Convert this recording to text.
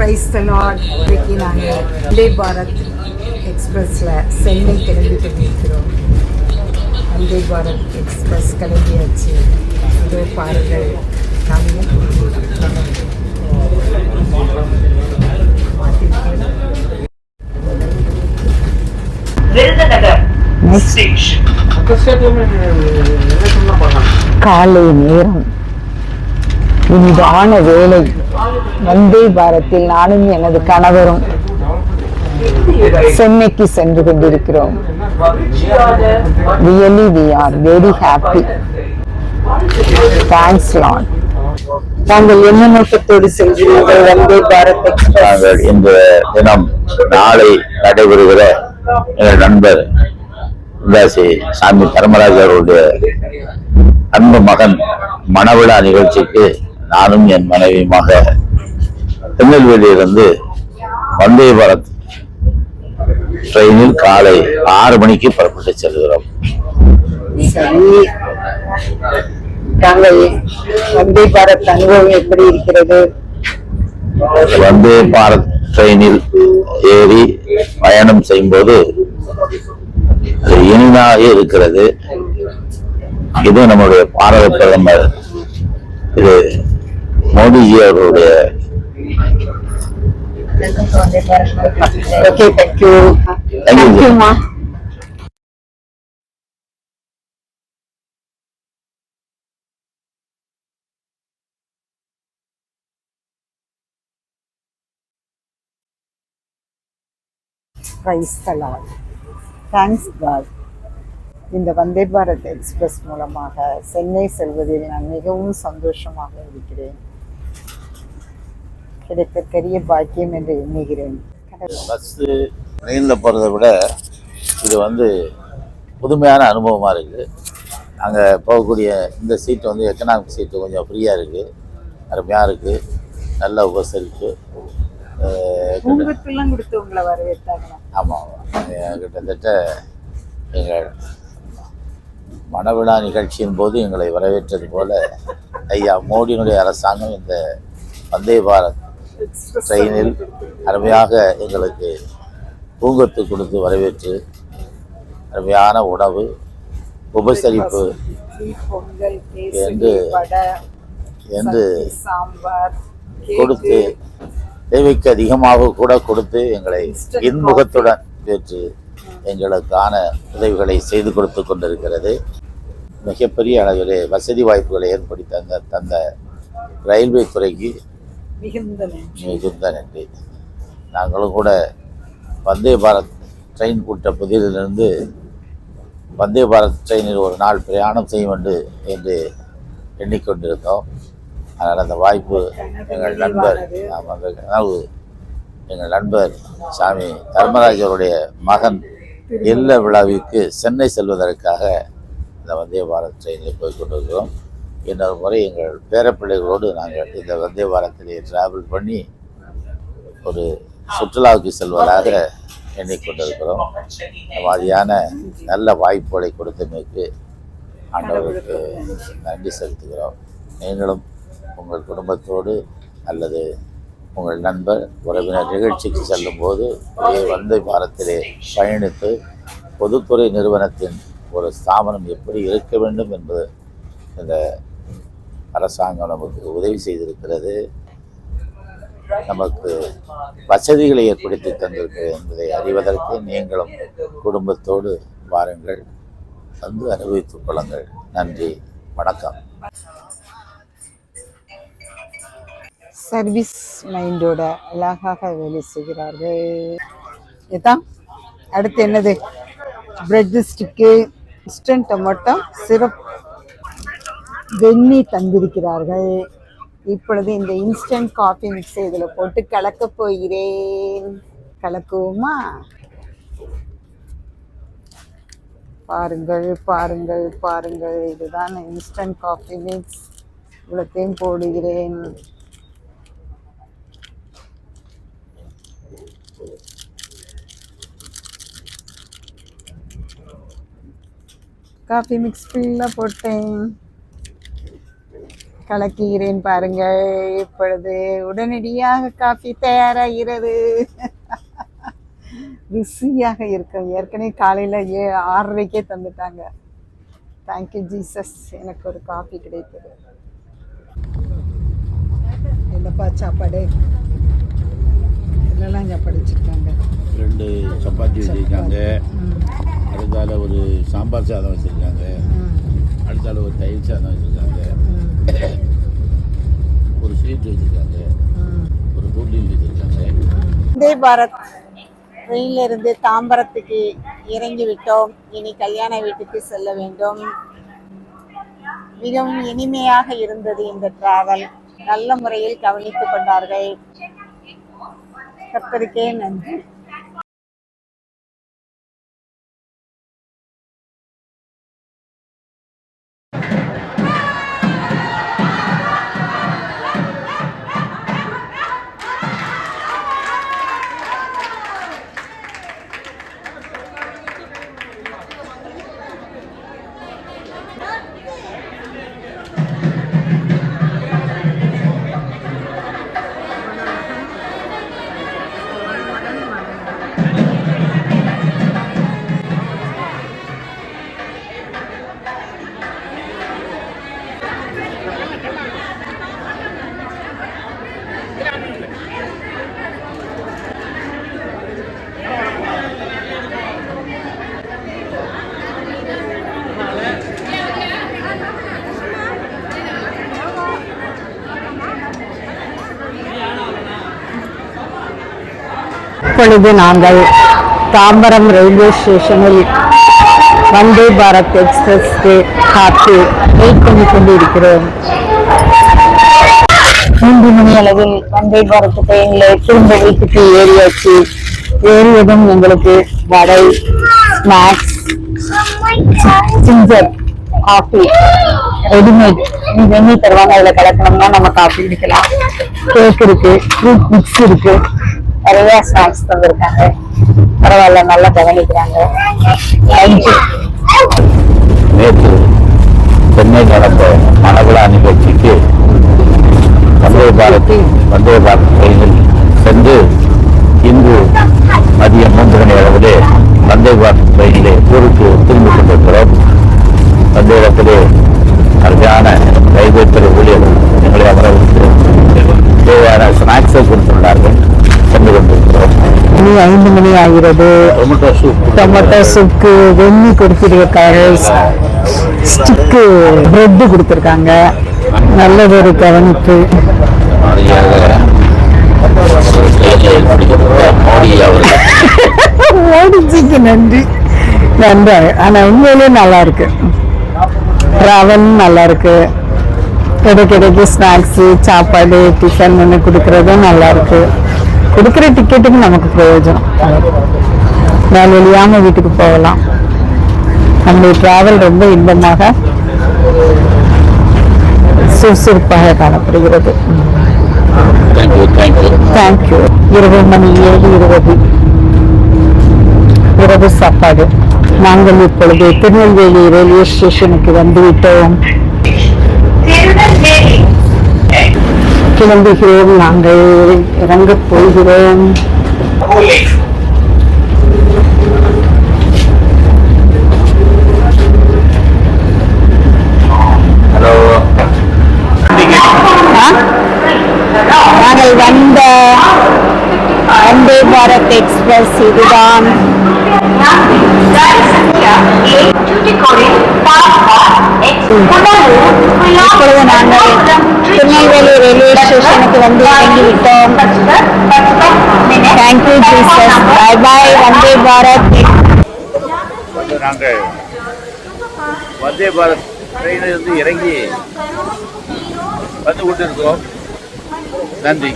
Praise the Lord. இன்னைக்கு நாங்கள் வந்தே பாரத் எக்ஸ்பிரஸில் சென்னை கிளம்பி கொண்டிருக்கிறோம். வந்தே பாரத் எக்ஸ்பிரஸ் கிளம்பியாச்சு. இதோ பாருங்கள், காலை நேரம், இனிதான வேலை. வந்தே பாரத்தில் நானும் எனது கணவரும் சென்னைக்கு சென்று கொண்டிருக்கிறோம். Really we are very happy. Thanks Lord. நாங்கள் என்ன நோக்கத்தோடு செல்கிறீர்கள்? வந்தே பாரத் எக்ஸ்பிரஸ். இந்த தினம் நாளை நடைபெறுகிற எங்கள் நண்பர் சாமி தர்மராஜ் அவருடைய அன்பு மகன் மணவிழா நிகழ்ச்சிக்கு நானும் என் மனைவியுமாக திருநெல்வேலியிலிருந்து வந்தே பாரத் ட்ரெயினில் காலை 6 மணிக்கு புறப்பட்டு செல்கிறோம். வந்தே பாரத் அனுபவம் எப்படி இருக்கிறது? வந்தே பாரத் ட்ரெயினில் ஏறி பயணம் செய்யும்போது இனிதாக இருக்கிறது. இது நம்முடைய பாரத பிரதமர் திரு மோடிஜி அவருடைய Praise the Lord. Thanks God. இந்த வந்தே பாரத் எக்ஸ்பிரஸ் மூலமாக சென்னை செல்வதில் நான் மிகவும் சந்தோஷமாக இருக்கிறேன். கிடைக்கக்கூடிய பாக்கியம் என்று எண்ணுகிறேன். பஸ்ஸு ட்ரெயினில் போகிறத விட இது புதுமையான அனுபவமாக இருக்குது. நாங்கள் போகக்கூடிய இந்த சீட்டு எக்கனாமிக் சீட்டு கொஞ்சம் ஃப்ரீயாக இருக்குது, அருமையாக இருக்குது, நல்ல உபசரிப்பு. கொடுத்து உங்களை வரவேற்றாங்க. ஆமாம், கிட்டத்தட்ட எங்கள் மணவிழா நிகழ்ச்சியின் போது எங்களை வரவேற்றது போல ஐயா மோடியினுடைய அரசாங்கம் இந்த வந்தே பாரத் ட்ரெயினில் அருமையாக எங்களுக்கு பூங்கொத்து கொடுத்து வரவேற்று அருமையான உணவு உபசரிப்பு என்று கொடுத்து தேவைக்கு அதிகமாக கூட கொடுத்து எங்களை இன்முகத்துடன் ஏற்று எங்களுக்கான உதவிகளை செய்து கொடுத்து கொண்டிருக்கிறது. மிகப்பெரிய அளவிலே வசதி வாய்ப்புகளை ஏற்படுத்தி தந்த ரயில்வே துறைக்கு மிகுந்த நன்றி. நாங்களும் கூட வந்தே பாரத் ட்ரெயின் கூட்ட புதியதிலிருந்து வந்தே பாரத் ட்ரெயினில் ஒரு நாள் பிரயாணம் செய்ய வேண்டும் என்று எண்ணிக்கொண்டிருந்தோம். அதனால் அந்த வாய்ப்பு எங்கள் நண்பர் சாமி தர்மராஜ் அவருடைய மகன் இல்ல விழாவிற்கு சென்னை செல்வதற்காக இந்த வந்தே பாரத் ட்ரெயினில் போய் கொண்டிருக்கிறோம். இன்னொரு முறை எங்கள் பேரப்பிள்ளைகளோடு நாங்கள் இந்த வந்தே பாரத்திலே டிராவல் பண்ணி ஒரு சுற்றுலாவுக்கு செல்வதாக எண்ணிக்கொண்டிருக்கிறோம். இந்த மாதிரியான நல்ல வாய்ப்புகளை கொடுத்தமைக்கு ஆண்டவருக்கு நன்றி செலுத்துகிறோம். நீங்களும் உங்கள் குடும்பத்தோடு அல்லது உங்கள் நண்பர் உறவினர் நிகழ்ச்சிக்கு செல்லும்போது வந்தே பாரத்திலே பயணித்து பொதுத்துறை நிறுவனத்தின் ஒரு ஸ்தாபனம் எப்படி இருக்க வேண்டும் என்பது இந்த அரசாங்கம் நமக்கு உதவி செய்திருக்கிறது, நமக்கு வசதிகளை ஏற்படுத்தி தந்திருக்கிறது என்பதை அறிவதற்கு நீங்களும் குடும்பத்தோடு வாருங்கள், அனுபவித்துக் கொள்ளுங்கள். நன்றி, வணக்கம். சர்வீஸ் மைண்டோட அழகாக வேலை செய்கிறார்கள். இதுதான் அடுத்து என்னது? Bread stick, instant tomato syrup, வெந்நீர் தந்திருக்கிறார்கள். இப்பொழுது இந்த இன்ஸ்டன்ட் காஃபி மிக்ஸை இதில் போட்டு கலக்கப் போகிறேன். கலக்குவோமா? பாருங்கள் பாருங்கள் பாருங்கள், இதுதான் இன்ஸ்டன்ட் காஃபி மிக்ஸ். இவ்வளோத்தையும் போடுகிறேன். காஃபி மிக்ஸ் ஃபுல்லாக போட்டேன். கலக்கிறேன் பாருங்கள். இப்பொழுது உடனடியாக காஃபி தயாராகிறது. ருசியாக இருக்கும். ஏற்கனவே காலையில் 6:30க்கே தந்துட்டாங்க. தேங்க்யூ ஜீசஸ், எனக்கு ஒரு காஃபி கிடைத்தது. என்னப்பா சாப்பாடு? என்னெல்லாம் சாப்பாடு வச்சுருக்காங்க? 2 சப்பாத்தி வச்சுருக்காங்க, அடுத்தால ஒரு சாம்பார் சாதம் வச்சுருக்காங்க, அடுத்தால ஒரு தயிர் சாதம் வச்சுருக்காங்க, ஒரு ஸ்வீட் வச்சுருக்காங்க, ஒரு கூல்ட்ரிங்க் வச்சுருக்காங்க. வந்தே பாரத் ட்ரெயினிலிருந்து தாம்பரத்துக்கு இறங்கி விட்டோம். இனி கல்யாண வீட்டுக்கு செல்ல வேண்டும். மிகவும் இனிமையாக இருந்தது இந்த டிராவல். நல்ல முறையில் கவனித்துக் கொண்டார்கள். கர்த்தருக்கே நன்றி. இப்பொழுது நாங்கள் தாம்பரம் ரயில்வே ஸ்டேஷனில் வந்தே பாரத் எக்ஸ்பிரஸ்க்கு காத்து வெயிட் பண்ணி கொண்டிருக்கிறோம். 3 மணி அளவில் வந்தே பாரத் ட்ரெயினில் திரும்ப வீட்டுக்கு ஏறியாச்சு. ஏறியதும் எங்களுக்கு வடை, ஸ்நாக்ஸ், ஜிஞ்சர் காஃபி ரெடிமேட் வெந்நீர் தருவாங்க. அதில் கலக்கணும்னா நம்ம காஃபி குடிக்கலாம். கேக் இருக்கு, ஃப்ரூட் மிக்ஸ் இருக்கு, நிறைய ஸ்நாக்ஸ் தந்துருக்காங்க. பரவாயில்ல, நல்லா கவனிக்கிறாங்க. நேற்று சென்னை நடந்த மனவிழா நிகழ்ச்சிக்கு வந்தே பாரத் ட்ரெயினில் சென்று இன்று மதியம் 3 மணி அளவிலே வந்தே பாரத் ட்ரெயினிலே ஊருக்கு திரும்பிக் கொண்டிருக்கிறோம். அந்த இடத்திலே அருமையான ரயில்வே துறை ஊழியர்கள் எங்களை அமரவிட்டு தேவையான ஸ்நாக்ஸை கொடுத்துள்ளார்கள். சென்று கொண்டிருக்கிறோம். 5 மணி ஆகிறது. டொமேட்டோ சூப்பு, வெண்ணி கொடுத்துருக்காங்க, ஸ்டிக்கு பிரெட் கொடுத்துருக்காங்க. நல்லதொரு கவனிப்பு. மோடிஜிக்கு நன்றி. நன்றி. ஆனா உண்மையிலே நல்லா இருக்கு. டிராவல் நல்லா இருக்கு. கிடைக்கு ஸ்நாக்ஸு, சாப்பாடு, டிஃபன் ஒன்று கொடுக்கறதும் நல்லா இருக்கு. கொடுக்குற டிக்கெட்டுக்கு நமக்கு பிரயோஜனம். வேலை வெளியாம வீட்டுக்கு போகலாம். நம்முடைய டிராவல் ரொம்ப இன்பமாக சுறுசுறுப்பாக காணப்படுகிறது. தேங்க்யூ. 20 மணி 7:20 இரவு சாப்பாடு. நாங்கள் இப்பொழுது திருநெல்வேலி ரயில்வே ஸ்டேஷனுக்கு வந்துவிட்டோம். கிளம்புகிறோம். நாங்கள் இறங்க போகிறோம். நாங்கள் வந்த வந்தே பாரத் எக்ஸ்பிரஸ் இதுதான். இப்பொழுது நாங்கள் திருநெல்வேலி ரயில்வே ஸ்டேஷனுக்கு வந்து இறங்கிவிட்டோம். Thank you Jesus. Bye bye. Vande Bharat. நாங்கள் வந்தே பாரத் ட்ரெயினிலிருந்து இறங்கி வந்து கொண்டிருக்கிறோம். நன்றி.